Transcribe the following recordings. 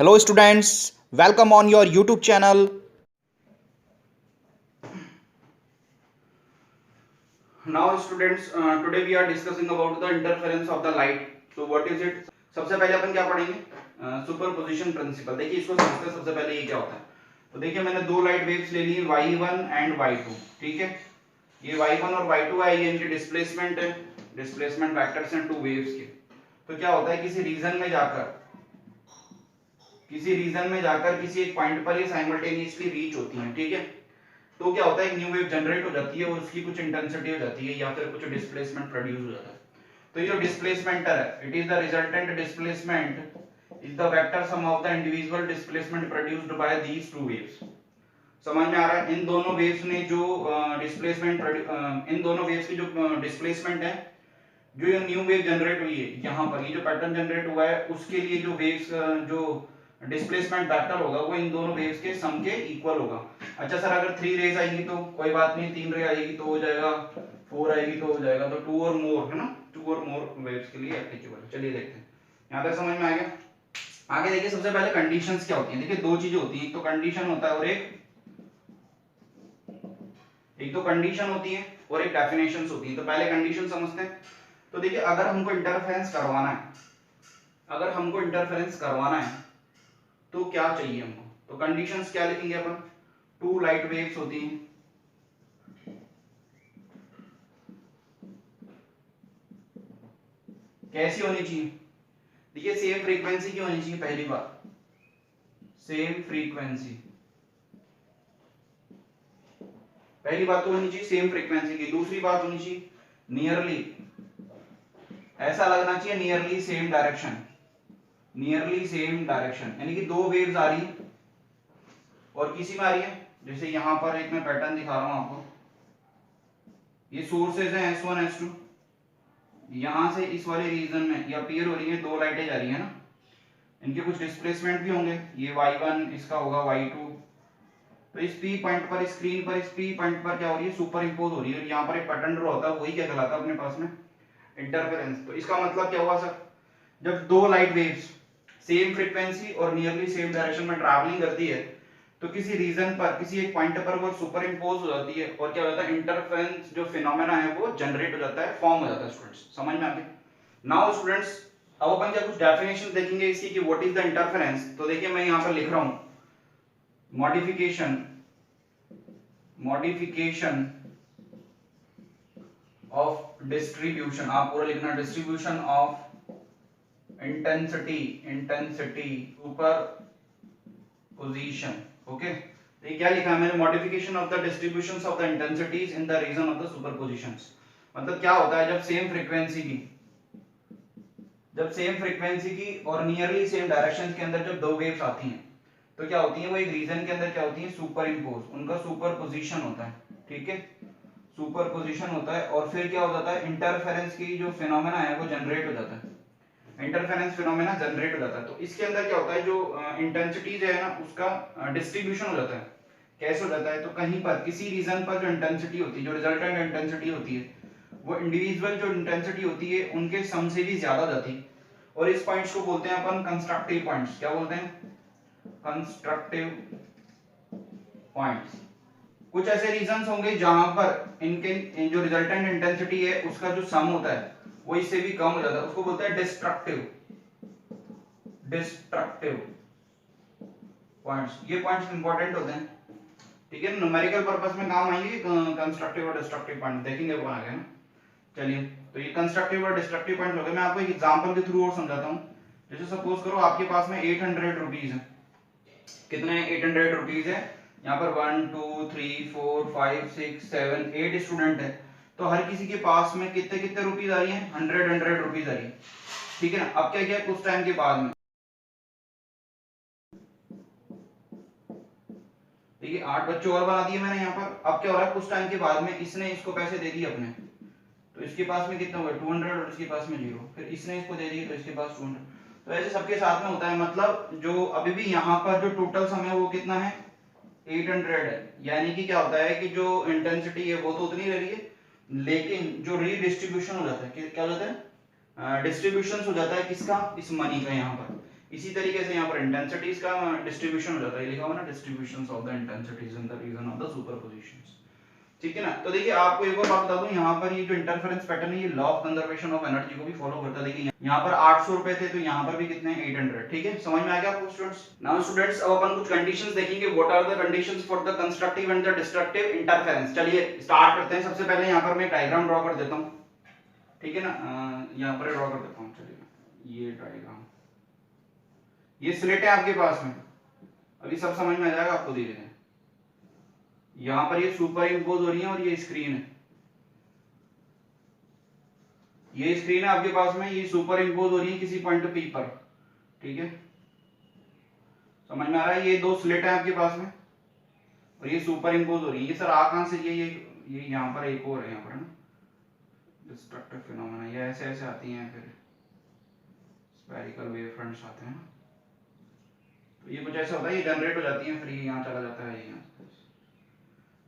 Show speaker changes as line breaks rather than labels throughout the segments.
Hello students, welcome on your YouTube channel.
Now students, today we are discussing about the interference of the light. So what is it? सबसे पहले अपन क्या पढ़ेंगे? Superposition principle. देखिए इसको समझते हैं सबसे पहले ये क्या होता है. तो देखिए मैंने दो लाइट वेव्स ले ली y1 एंड y2. ठीक है, ये y1 और y2 है, ये इनके डिस्प्लेसमेंट है, डिस्प्लेसमेंट वेक्टर्स हैं टू वेव्स के. तो क्या होता है, किसी रीजन में जाकर किसी एक पॉइंट पर ये साइमल्टेनियसली रीच होती हैं. ठीक है, तो क्या होता है, एक न्यू वेव जनरेट हो जाती है और उसकी कुछ इंटेंसिटी हो जाती है या फिर कुछ डिस्प्लेसमेंट प्रोड्यूस हो जाता है. तो ये जो डिस्प्लेसमेंट है, it is the resultant displacement is the vector sum of the individual displacement produced by these two waves. समझ में आ रहा है? इन दोनों वेव्स ने जो इन दोनों वेव्स की जो डिस्प्लेसमेंट है, जो ये न्यू वेव जनरेट हुई है, यहाँ पर ये जो पैटर्न जनरेट हुआ है, उसके लिए जो वेव्स जो डिस्प्लेसमेंट वेक्टर होगा वो इन दोनों वेव्स के सम के इक्वल होगा. अच्छा सर, अगर 3 रेज आएगी तो कोई बात नहीं, 3 रे आएगी तो हो जाएगा, 4 आएगी तो हो जाएगा. तो 2 और मोर है ना, 2 और मोर वेव्स के लिए एप्लीकेबल. चलिए देखते हैं, यहाँ तक समझ में आ गया. आगे देखिए, सबसे पहले कंडीशंस क्या होती हैं. देखिए दो चीजें होती हैं, एक तो कंडीशन होता है और एक तो कंडीशन होती है और एक डेफिनेशंस होती है. तो पहले कंडीशन समझते हैं. तो देखिए, अगर हमको इंटरफेरेंस करवाना है तो क्या चाहिए हमको. तो कंडीशंस क्या लिखेंगे अपन. टू लाइट वेव्स होती हैं, कैसी होनी चाहिए. देखिए सेम फ्रीक्वेंसी की होनी चाहिए. पहली बात सेम फ्रीक्वेंसी, पहली बात तो होनी चाहिए सेम फ्रीक्वेंसी की. दूसरी बात होनी चाहिए नियरली, ऐसा लगना चाहिए नियरली सेम डायरेक्शन, यानी कि दो वेव्स आ रही है और किसी में आ रही है, जैसे यहां पर एक मैं पैटर्न दिखा रहा हूं आपको. ये सोर्सेज हैं S1 S2, यहां से इस वाले रीजन में ये अपीयर हो रही है, दो लाइटें जा रही है ना, इनके कुछ डिस्प्लेसमेंट भी होंगे. ये y1, इसका होगा y2. तो इस P पॉइंट पर, स्क्रीन पर इस P पॉइंट पर क्या हो रही है, सुपर इंपोज हो रही है. यहाँ पर एक पैटर्न ड्रॉ होता है, वही क्या कहलाता है अपने पास में, इंटरफेरेंस. तो इसका मतलब क्या हुआ सर, जब दो लाइट वेव्स सेम फ्रीक्वेंसी और नियरली सेम डायरेक्शन में ट्रैवलिंग करती है, तो किसी रीजन पर, किसी एक पॉइंट पर वो सुपर इंपोज हो जाती है और क्या होता है, इंटरफेरेंस जो फिनोमेना है वो जनरेट हो जाता है, फॉर्म हो जाता है. स्टूडेंट्स समझ में आ गया. नाउ स्टूडेंट्स, अब अपन क्या कुछ डेफिनेशन देखेंगे इसकी कि व्हाट इज द इंटरफेरेंस. तो देखिए मैं यहाँ पर लिख रहा हूँ मॉडिफिकेशन ऑफ डिस्ट्रीब्यूशन. आप पूरा लिखना, distribution of intensity superposition. Okay, तो ये क्या लिखा है मैंने, modification of the distributions of the intensities in the region of the superpositions. मतलब क्या होता है, जब सेम फ्रीक्वेंसी की और नियरली सेम डायरेक्शन के अंदर जब दो वेव्स आती हैं, तो क्या होती है, वो एक रीजन के अंदर क्या होती है, सुपर इंपोज, उनका सुपरपोजिशन होता है. ठीक है, सुपरपोजिशन होता है और फिर क्या हो जाता है, इंटरफेरेंस की जो फिनोमेना है वो जनरेट हो जाता है, इंटरफेरेंस फिनोमेना जनरेट हो जाता है. तो इसके अंदर क्या होता है, जो इंटेंसिटीज है ना, उसका डिस्ट्रीब्यूशन हो जाता है. कैसे हो जाता है, तो कहीं पर किसी रीजन पर जो इंटेंसिटी होती है, जो रिजल्टेंट इंटेंसिटी होती है, वो इंडिविजुअल जो इंटेंसिटी होती है उनके सम से भी ज्यादा जाती है. और इस पॉइंट्स को बोलते हैं अपन कंस्ट्रक्टिव पॉइंट्स. क्या बोलते हैं, कंस्ट्रक्टिव पॉइंट्स. कुछ ऐसे रीजंस होंगे जहां पर इनके जो रिजल्टेंट इंटेंसिटी है उसका जो सम होता है वो इससे भी कम हो जाता है, उसको बोलते हैं डिस्ट्रक्टिव पॉइंट्स. ये पॉइंट्स इंपॉर्टेंट होते हैं. ठीक है, न्यूमेरिकल पर्पस में काम आएंगे कंस्ट्रक्टिव और डिस्ट्रक्टिव पॉइंट, देखेंगे अपन आगे ना. चलिए, तो ये कंस्ट्रक्टिव और डिस्ट्रक्टिव पॉइंट हो गए. मैं आपको एक एग्जांपल के थ्रू और समझाता हूं. जैसे सपोज करो आपके पास में 800 रुपीज है. कितने 800 रुपीज है, यहाँ पर 1 2 3 4 5 6 7 8 स्टूडेंट है. तो हर किसी के पास में कितने कितने रुपीज आ रही है, 100 रुपीज आ रही है. ठीक है ना. अब क्या किया, कुछ टाइम के बाद में देखिए 8 बच्चे और बना दिए मैंने यहाँ पर. अब क्या हो रहा है, कुछ टाइम के बाद में इसने इसको पैसे दे दिए अपने, तो इसके पास में कितना हुआ 200 और इसके पास में 0. फिर इसने इसको दे दिए तो इसके पास 200. तो ऐसे सबके साथ में होता है. मतलब जो अभी भी यहाँ पर जो टोटल सम है वो कितना है, 800 है. यानी कि क्या होता है कि जो इंटेंसिटी है वो तो उतनी रह रही है, लेकिन जो रीडिस्ट्रीब्यूशन हो जाता है, क्या हो जाता है, डिस्ट्रीब्यूशन हो जाता है किसका, इस मनी का. यहाँ पर इसी तरीके से यहाँ पर इंटेंसिटीज का डिस्ट्रीब्यूशन हो जाता है, लिखा हुआ ना distributions of the intensities in the region of the superpositions, ठीक है ना। तो देखिए आपको एक और बात बता दूं, यहाँ पर ये जो इंटरफेरेंस पैटर्न है ये law of conservation of energy को भी फॉलो करता है। देखिए यहाँ पर 800 रुपए थे, तो यहाँ पर भी कितने 800, ठीक है, समझ में आ गया आपको स्टूडेंट्स। नाउ स्टूडेंट्स अब अपन कुछ कंडीशंस देखेंगे, what are the conditions for the constructive and the destructive interference. चलिए स्टार्ट करते हैं। सबसे पहले यहाँ पर मैं डायग्राम ड्रॉ कर देता हूँ, ठीक है ना, यहाँ पर ड्रॉ कर देता हूँ। चलिए ये डायग्राम, ये स्लेट है आपके पास में, अभी सब समझ में आ जाएगा आपको धीरे धीरे। यहाँ पर ये सुपर इम्पोज हो रही है और ये स्क्रीन है, ये स्क्रीन है आपके पास में, ये सुपर इम्पोज हो रही है किसी पॉइंट पी पर, ठीक है, समझ में आ रहा है। ये दो स्लेट है आपके पास में और ये सुपर इम्पोज हो रही है। ये सर आ कहां से, ये यहाँ पर एक और है, यहाँ पर है ना डिस्ट्रक्टिव फिनोमेना, ये ऐसे ऐसे आती हैं, फिर स्फेरिकल वेव फ्रंट्स आते हैं, तो ये कुछ ऐसा होता है, ये जनरेट हो जाती है, फिर ये यहाँ चला जाता है, ये यहाँ,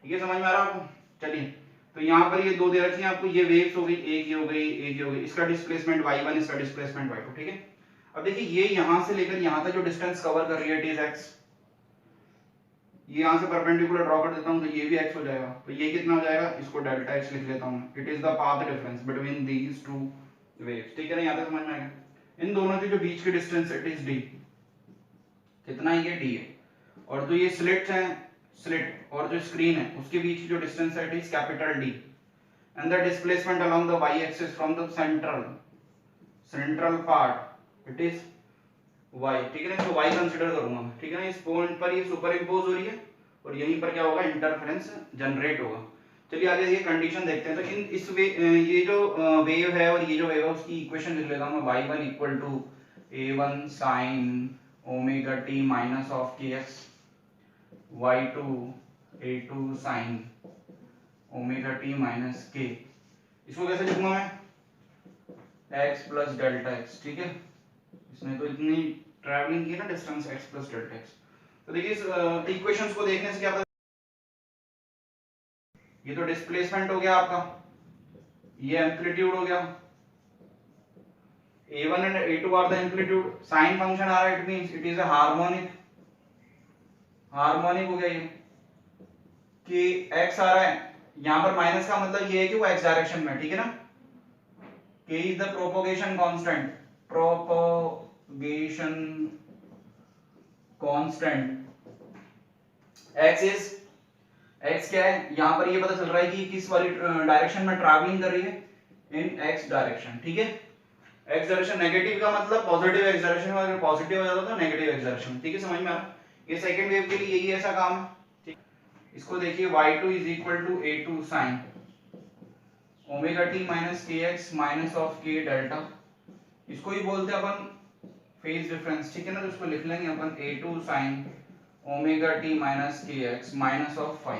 ठीक है, समझ में आ रहा है आपको। चलिए तो यहाँ पर ये दो दे रखी है आपको, ये वेव्स हो गई, एक ये हो गई, एक ये हो गई, इसका डिस्प्लेसमेंट y1, इसका डिस्प्लेसमेंट y2, ठीक है। अब देखिए ये यहाँ से लेकर यहाँ तक जो डिस्टेंस कवर कर रही है इट इज x, ये यहाँ से परपेंडिकुलर ड्रॉ कर देता हूँ तो ये भी x हो जाएगा, तो ये कितना हो जाएगा, इसको डेल्टा x लिख लेता हूँ, it is the path difference between these two waves, ठीक है ना, यहाँ तक समझ में आएगा। इन दोनों के जो बीच की डिस्टेंस इट इज d, कितना है ये d है, और जो ये स्लिट्स हैं, स्लिट और जो स्क्रीन है उसके बीच की जो डिस्टेंस है it is capital D, and the displacement along the y axis from the central part it is y, ठीक है ना, इसको y कंसीडर करूंगा मैं, ठीक है ना। इस पॉइंट पर ये सुपर इंपोज हो रही है और यहीं पर क्या होगा, इंटरफेरेंस जनरेट होगा। चलिए आगे ये कंडीशन देखते हैं। तो इन इस ये जो वेव है और ये जो वेव है उसकी इक्वेशन लिख लेता हूं मैं, y1 equal to a1 sin omega t minus of kx, y2 a2 sin omega t minus k। इसको कैसे लिखूंगा मैं, x प्लस डेल्टा x, ठीक है, इसने तो इतनी ट्रैवलिंग की ना distance x plus delta x। तो देखिए इस इक्वेशंस को देखने से क्या पता, ये तो डिस्प्लेसमेंट हो गया आपका, ये एम्पलीट्यूड हो गया, a1 and a2 are the amplitude, sine function आ रहा है, it means it is a harmonic, harmonic हो गया ये, कि x आ रहा है, यहां पर माइनस का मतलब ये है कि वो x डायरेक्शन में, ठीक है ना। k is the propagation constant, propagation constant, x is, x क्या है, यहां पर ये पता चल रहा है कि किस वाली डायरेक्शन में ट्रैवलिंग कर रही है, इन x डायरेक्शन, ठीक है। x डायरेक्शन नेगेटिव का मतलब पॉजिटिव x डायरेक्शन, अगर पॉजिटिव हो जाता तो नेगेटिव x डायरेक्शन, ठीक है, समझ में आ रहा है। ये सेकंड वेव के लिए यही ऐसा काम है, ठीक। इसको देखिए y2 is equal to a2 sin omega t minus kx minus of k delta, इसको ही बोलते हैं अपन फेज डिफरेंस, ठीक है ना। तो इसको लिख लेंगे अपन a2 sin omega t minus kx minus of phi,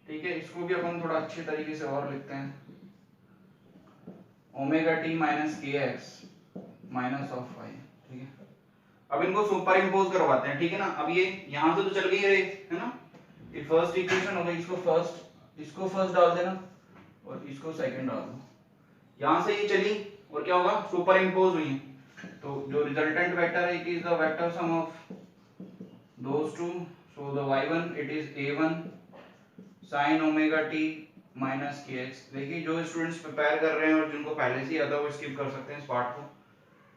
ठीक है। इसको भी अपन थोड़ा अच्छे तरीके से और लिखते हैं, omega t minus kx minus of phi, ठीक है। अब इनको सुपर इंपोज करवाते हैं, ठीक है ना। अब ये यहां से तो चल गई है ना, ये फर्स्ट इक्वेशन हो गई, इसको फर्स्ट डाल देना और इसको सेकंड डाल दो, यहां से ये चली और क्या होगा, सुपर इंपोज हुई, तो जो रिजल्टेंट वेक्टर है it is the vector sum of those two, so the y1 it is a1 sin omega t minus kx। देखिए जो स्टूडेंट्स प्रिपेयर कर रहे हैं और जिनको पहले से ही आता है वो स्किप कर सकते हैं इस पार्ट को,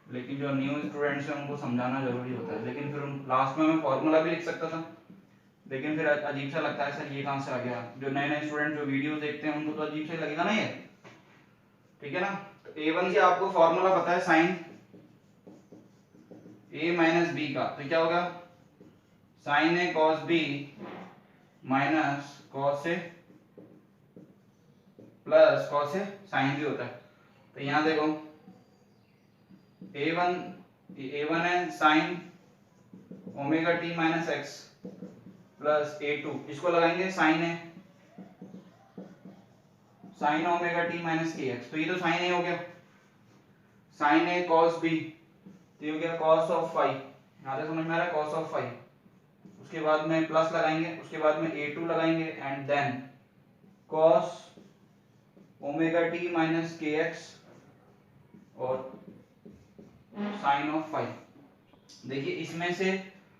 लेकिन जो न्यू स्टूडेंट्स हैं उनको समझाना जरूरी होता है। लेकिन फिर लास्ट में मैं फॉर्मूला भी लिख सकता था, लेकिन फिर अजीब सा लगता है सर ये कहां से आ गया, जो नए नए स्टूडेंट जो वीडियोस देखते हैं उनको तो अजीब सा ही लगेगा ना ये, ठीक है ना। तो a1 से आपको फॉर्मूला पता है साइन a माइनस b का, तो क्या होगा sine a cos b minus cos a plus cos a sine भी होता है। तो यहां देखो a1 है sine omega t minus x plus a2, इसको लगाएंगे साइन है sine omega t minus kx, तो ये तो साइन a हो गया, साइन a cos b, तो ये हो गया cos ऑफ phi, यहां तक समझ में आ रहा है, cos ऑफ phi। उसके बाद में प्लस लगाएंगे, उसके बाद में a2 लगाएंगे and then cos omega t minus kx और साइन ऑफ phi, देखिए इसमें से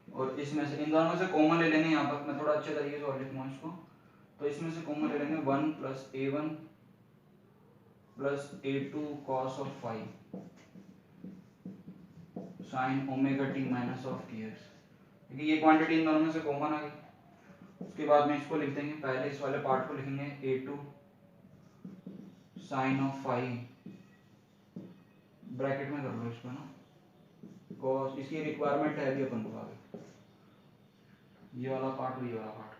और इसमें से, इन दोनों में से कॉमन ले लेंगे। यहाँ पर मैं थोड़ा अच्छे तरीके से और लिखूंगा इसको। तो इसमें से कॉमन ले लेंगे 1 + a1 + a2 cos of phi sin omega t minus of kx। देखिए ये क्वांटिटी इन दोनों में से कॉमन आ गई। उसके बाद में इसको लिख देंगे, पहले इस वाले पार्ट को लिखेंगे a2 sin of phi, bracket में कर लो इसको ना, cos, इसकी रिक्वायरमेंट है अभी अपन को आगे, ये वाला पार्ट और ये वाला पार्ट।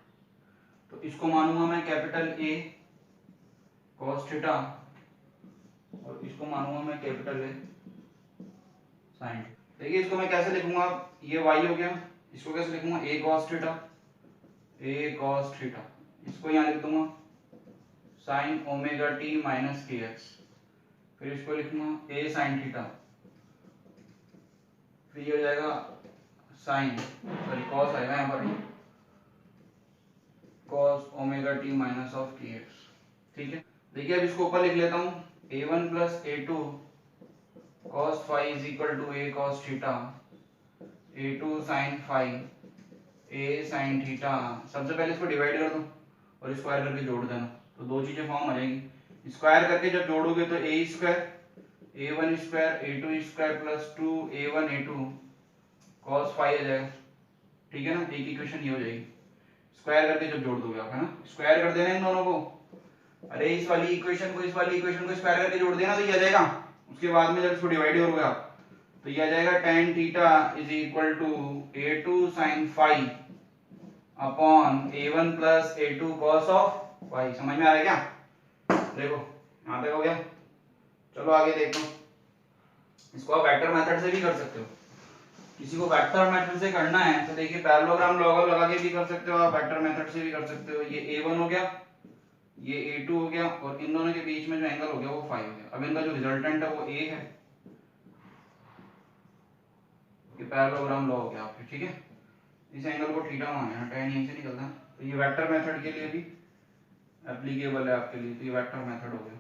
तो इसको मानूंगा मैं कैपिटल A cos थीटा और इसको मानूंगा मैं कैपिटल A sin। देखिए इसको मैं कैसे लिखूंगा, ये y हो गया, इसको कैसे लिखूंगा A cos थीटा, इसको यहाँ लिख दूंगा sin omega t minus kx, फिर इसको लिखूंगा A sin थीटा, फिर ये हो जाएगा sin, सॉरी cos आएगा यहाँ पर, cos omega t minus of kx। ठीक है, देखिए अब इसको ऊपर लिख लेता हूँ, a1 + a2 cos phi is equal to a cos theta, a2 sin phi, a sin theta. सबसे पहले इसको डिवाइड कर दो और स्क्वायर करके जोड़ देना, तो दो चीजें फॉर्म आ जाएंगी। स्क्वायर करके जब जोड़ोगे तो a square a1 square a2 square plus 2a1 a2 cos phi आ जाएगा। ठीक है ना, एक इक्वेशन ये हो जाएगी। स्क्वायर करके जब जोड़ दोगे आप, है ना, स्क्वायर कर देना इन दोनों को। अरे इस वाली इक्वेशन को स्क्वायर करके जोड़ देना तो ये आ जाएगा। उसके बाद में जब इसको डिवाइड करोगे तो ये आ जाएगा tan theta is equal to a2 sin phi upon a1 + a2 cos of phi। समझ में आ रहा है क्या? देखो यहाँ तक हो गया। चलो आगे देखो, इसको आप वेक्टर मेथड से भी कर सकते हो। किसी को वेक्टर मेथड से करना है तो देखिए पैरेललोग्राम लॉगर लगा के भी कर सकते हो, आप वेक्टर मेथड से भी कर सकते हो। ये a1 हो गया, ये a2 हो गया और इन दोनों के बीच में जो एंगल हो गया वो phi हो गया। अब इनका जो रिजल्टेंट है वो a है, ये पैरेललोग्राम लॉ हो गया आपके। ठीक है, इस एंगल को थीटा मान लेना, tan यहीं से निकलता है, तो ये वेक्टर मेथड के लिए भी एप्लीकेबल है आपके लिए, तो ये वेक्टर मेथड हो गया।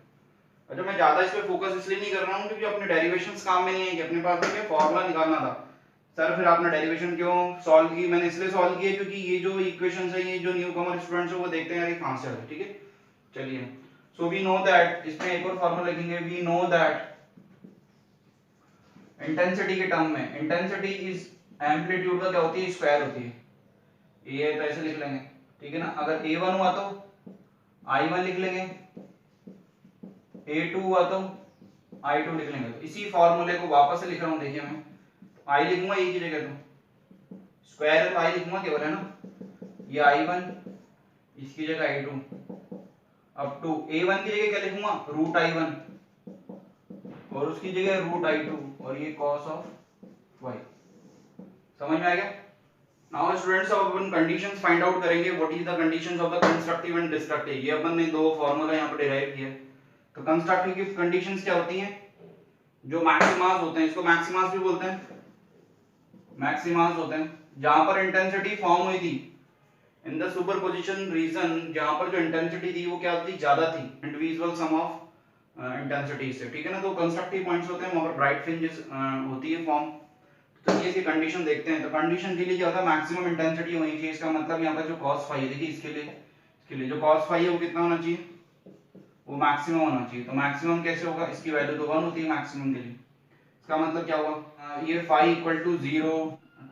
अच्छा, मैं ज्यादा इस पे फोकस इसलिए नहीं कर रहा हूँ क्योंकि अपने डेरिवेशंस काम में नहीं है कि अपने पास में क्या फॉर्मूला निकालना था। सर फिर आपने डेरिवेशन क्यों सॉल्व की? मैंने इसलिए सॉल्व की है क्योंकि ये जो इक्वेशंस है, ये जो न्यू कमर स्टूडेंट्स है वो देखते हैं यार ये कहां से आ रहा है। ठीक है, चलिए, सो वी नो दैट, इसमें एक और फॉर्मूला लिखेंगे, वी नो दैट इंटेंसिटी के टर्म में, इंटेंसिटी इज एम्पलीट्यूड का क्या होती है, स्क्वायर होती है। ये तो ऐसे लिख लेंगे। ठीक है ना, अगर a1 हुआ तो i1 लिख लेंगे, a2 हुआ तो i2 लिख लेंगे। तो इसी फॉर्मूले को वापस से लिख रहा हूं, देखिए मैं i लिखूंगा a की जगह, तो स्क्वायर है तो i लिखूंगा केवल, है ना, ये i1 इसकी जगह i2, अब टू a1 की जगह क्या लिखूंगा, √i1 और उसकी जगह √i2 और ये cos ऑफ y। समझ में आ गया? नाउ स्टूडेंट्स, अब अपन कंडीशंस फाइंड आउट करेंगे, what is the conditions of the constructive and destructive. ये अपन ने दो फार्मूला यहां पर डिराइव किया। तो कंस्ट्रक्टिव की कंडीशंस क्या होती हैं, जो मैक्सिमास होते हैं, इसको मैक्सिमास भी बोलते हैं, मैक्सिमास होते हैं जहां पर इंटेंसिटी फॉर्म हुई थी इन द सुपरपोजिशन रीजन, जहां पर जो इंटेंसिटी थी वो क्या थी, ज्यादा थी, इंडिविजुअल सम ऑफ इंटेंसिटी से। ठीक है ना, तो कंस्ट्रक्टिव पॉइंट्स होते हैं वहां पर ब्राइट फ्रिंजेस होती है फॉर्म। तो ये इसकी कंडीशन देखते हैं। तो कंडीशन के लिए क्या होता है, मैक्सिमम इंटेंसिटी होनी चाहिए। इसका मतलब यहाँ पर जो cos phi है, देखिए इसके लिए जो cos phi है वो कितना होना चाहिए, वो मैक्सिमम होना चाहिए। तो मैक्सिमम कैसे होगा, इसकी वैल्यू तो 1 होती है मैक्सिमम के लिए। इसका मतलब क्या हुआ, ये phi equal to 0,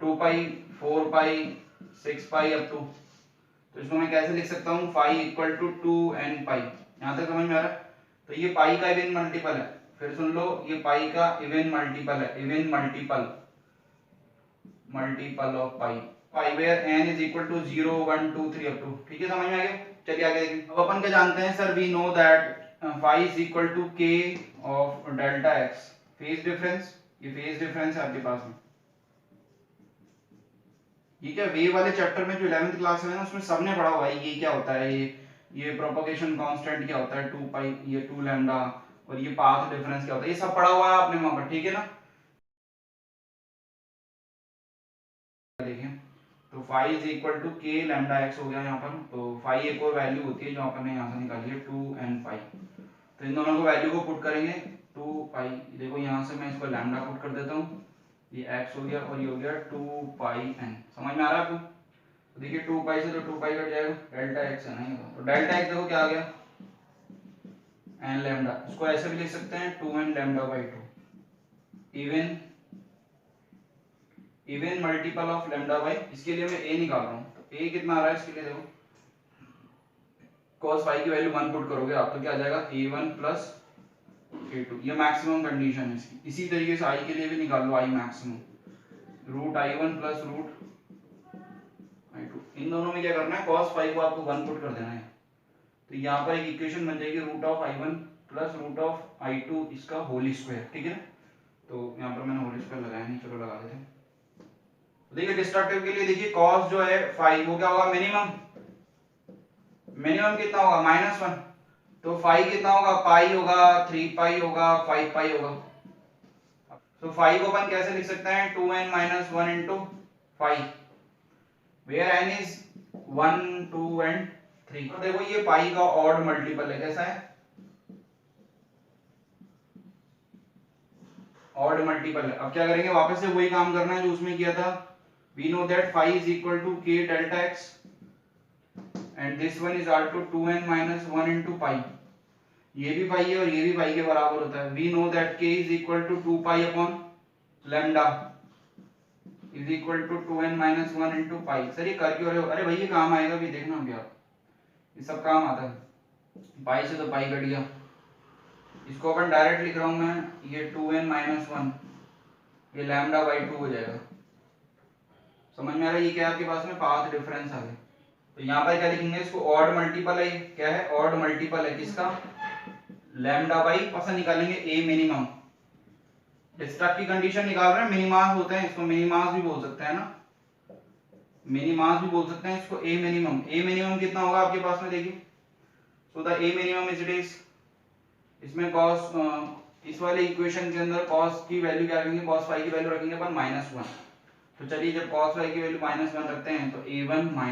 2 pi, 4 pi, 6 pi up to, तो इसको मैं कैसे लिख सकता हूँ, phi इक्वल टू 2n पाई। यहाँ तक समझ में आ रहा है? तो ये पाई का इवन मल्टीपल है, फिर सुन लो, ये पाई का इवन मल्टीपल है, even multiple of pi, pi where n is equal to 0, 1, 2, 3 up to. ठीक है, समझ में आ गया? चलिए आगे देखें। अब अपन क्या जानते हैं sir, we know that phi is equal to k of delta x, phase difference, ये फेज डिफरेंस है आपके पास में। ये क्या वेव वाले चैप्टर में जो 11th क्लास में है ना, उसमें सबने पढ़ा हुआ है ये क्या होता है, ये प्रोपगेशन कांस्टेंट क्या होता है, 2 पाई, ये 2 लैम्डा, और ये पाथ डिफरेंस क्या होता है, ये सब पढ़ा हुआ है आपने वहां पर। ठीक है ना, देखें तो phi is equal to k lambda x हो गया यहाँ पर। तो phi एक और वैल्यू होती है जो अपन ने यहाँ से निकाली है, 2n पाई। तो इन दोनों को वैल्यू को पुट करेंगे, 2 पाई, देखो यहाँ से मैं इसको लैम्डा पुट कर देता हूँ, ये x हो गया और ये हो गया 2 पाई n। समझ में आ रहा है आपको? तो देखिए 2 पाई से तो 2 पाई कट जाएगा, डेल्टा x है नहीं, तो डेल्टा x देखो क्या आ गया n लैम्डा। इसको ऐसे भी लिख सकते हैं 2n lambda by 2, even multiple of lambda by, इसके लिए मैं a निकाल रहा हूँ। तो a कितना आ रहा है इसके लिए देखो, cos फाई की वैल्यू 1 पुट करोगे आप तो क्या आ जाएगा a1 प्लस a2, ये मैक्सिमम कंडीशन है इसकी। इसी तरीके से i के लिए भी निकाल लो, i maximum root i1 plus root i2। इन दोनों में क्या करना है, cos फाई को आपको 1 पुट कर देना है। तो यहाँ पर एक इक्वेशन बन जाएगी root of i1 plus root of i2 इसका होल स्क्वायर, ठीक है ना। तो यहाँ पर मैंने होल स्क्वायर लगाया नहीं, चलो लगा देते हैं। तो देखिए डिस्ट्रक्टिव के लिए देखिए cos जो है फाई वो क्या होगा मिनिमम, मिनिमम कितना होगा -1, तो फाई कितना होगा पाई होगा, 3 पाई होगा, 5 पाई होगा। तो फाई को अपन कैसे लिख सकते हैं 2n - 1 into phi, where n is 1 2 and 3। तो देखो ये पाई का ऑड मल्टीपल है, कैसा है ऑड मल्टीपल है। अब क्या करेंगे, वापस से वही काम करना है जो उसमें किया था। we know that phi is equal to k delta x and this one is also 2n - 1 into pi। ये भी पाई है और ये भी पाई के बराबर होता है। we know that k is equal to 2 pi upon lambda is equal to 2n - 1 into pi। Sir ये कर क्यों रहे हो, अरे भाई ये काम आएगा भी, देखना अभी आप, ये सब काम आता है। पाई से तो पाई कट गया, इसको अपन डायरेक्ट लिख रहा हूं मैं, ये 2n - 1 ये लैम्डा बाई 2 हो जाएगा। समझ में आ रहा है, ये क्या आपके पास में पाथ डिफरेंस आ गया। तो यहाँ पर क्या लिखेंगे, इसको ऑड मल्टीपल है, क्या है ऑड मल्टीपल है किसका, लैम्डा बाई पसंद निकालेंगे ए मिनिमम। डिस्ट्रक्ट की कंडीशन निकाल रहे हैं, मिनिमास होते हैं, इसको मिनिमास भी बोल सकते हैं ना, मिनिमास भी बोल सकते हैं इसको, ए मिनिमम। ए मिनिमम कितना होगा आपके पास में देखिए, so the A minimum is it is, इसमें cos इस वाले इक्वेशन के अंदर cos की वैल्यू क्या रखेंगे, cos फाई की वैल्यू रखेंगे अपन -1। तो चलिए जब cos फाई की वैल्यू -1 रखते हैं तो a1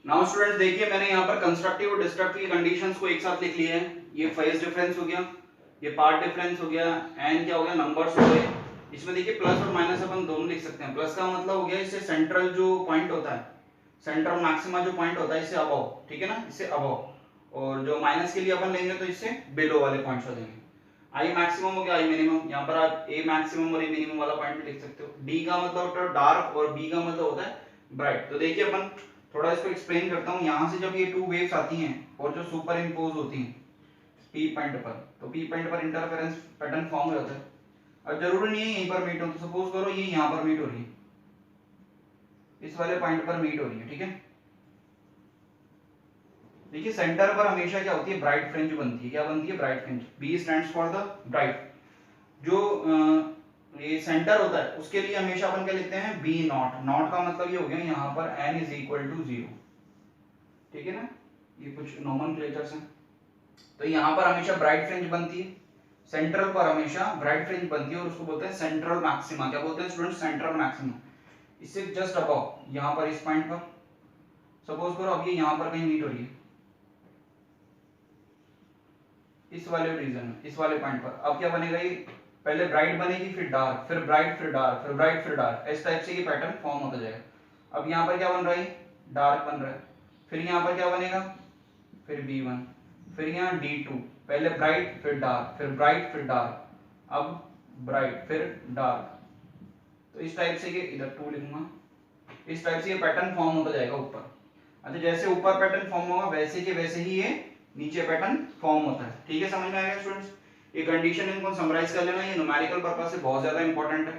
नाउ स्टूडेंट्स देखिए मैंने यहाँ पर कंस्ट्रक्टिव और डिस्ट्रक्टिव की कंडीशंस को एक साथ लिख लिए हैं। ये फेज डिफरेंस हो गया, ये पार्ट डिफरेंस हो गया, एंड क्या हो गया नंबर्स हो गए। इसमें देखिए प्लस और माइनस अपन दोनों लिख सकते हैं। प्लस का मतलब हो गया इससे सेंट्रल जो पॉइंट होता है, सेंट्रल मैक्सिमा जो पॉइंट होता है इससे अबव, ठीक है ना, इससे अबव। और जो माइनस के लिए अपन लेंगे तो इससे बिलो वाले पॉइंट्स हो जाएंगे। आई मैक्सिमम हो गया आई मिनिमम, यहाँ पर आप ए मैक्सिमम और ए मिनिमम वाला पॉइंट भी लिख सकते हो। डी का मतलब होता है डार्क और बी का मतलब होता है ब्राइट। तो देखिए अपन थोड़ा इसको एक्सप्लेन करता हूँ। यहाँ से जब ये टू वेव्स आती हैं और जो सुपर इम्पोज होती हैं पी पॉइंट पर, तो पी पॉइंट पर इंटरफेरेंस पैटर्न फॉर्म हो जाता है। अब जरूरी नहीं है यहीं पर मीट हो, तो सपोज करो ये यहाँ पर मीट हो रही है, इस वाले पॉइंट पर मीट हो रही है, ठीक है। देखिए सेंटर पर हमेशा क्या होती है, ब्राइट फ्रिंज बनती है। क्या बनती है, bright fringe. B stands for the bright. जो ये सेंटर होता है उसके लिए हमेशा अपन क्या लिखते हैं, बी नॉट। नॉट का मतलब ये हो गया यहाँ पर n इज इक्वल टू 0, ठीक है ना। ये कुछ नोमेनक्लेचर्स हैं। तो यहाँ पर हमेशा ब्राइट फ्रिंज बनती है, सेंट्रल पर हमेशा ब्राइट फ्रिंज बनती है और उसको बोलते हैं सेंट्रल मैक्सिमा। क्या बोलते हैं स्टूडेंट, सेंट्रल मैक्सिमा। इससे जस्ट अबव यहाँ पर इस पॉइंट पर सपोज करो अब ये यहाँ पर कहीं मीट हो रही है, इस वाले रीजन में, इस वाले पॉइंट पर। अब क्या बनेगा, ये पहले ब्राइट बनेगी, फिर डार्क, फिर ब्राइट, फिर डार्क, फिर ब्राइट, फिर डार्क। इस टाइप से ये पैटर्न फॉर्म होता जाएगा। अब यहाँ पर क्या बन रहा है, डार्क बन रहा है। फिर यहाँ पर क्या बनेगा, फिर B1, फिर यहाँ D2, पहले ब्राइट फिर डार्क, फिर ब्राइट फिर डार्क, अब ब्राइट फिर डार्क। तो इस टाइप से ये इधर 2 लिखूंगा, इस टाइप से ये पैटर्न फॉर्म होता जाएगा ऊपर। अच्छा जैसे ऊपर पैटर्न फॉर्म होगा वैसे के वैसे ही ये नीचे पैटर्न फॉर्म होता है, ठीक है। समझ में आएगा स्टूडेंट्स। ये कंडीशन इनको समराइज कर लेना, ये न्यूमेरिकल पर्पस से बहुत ज्यादा इंपॉर्टेंट है।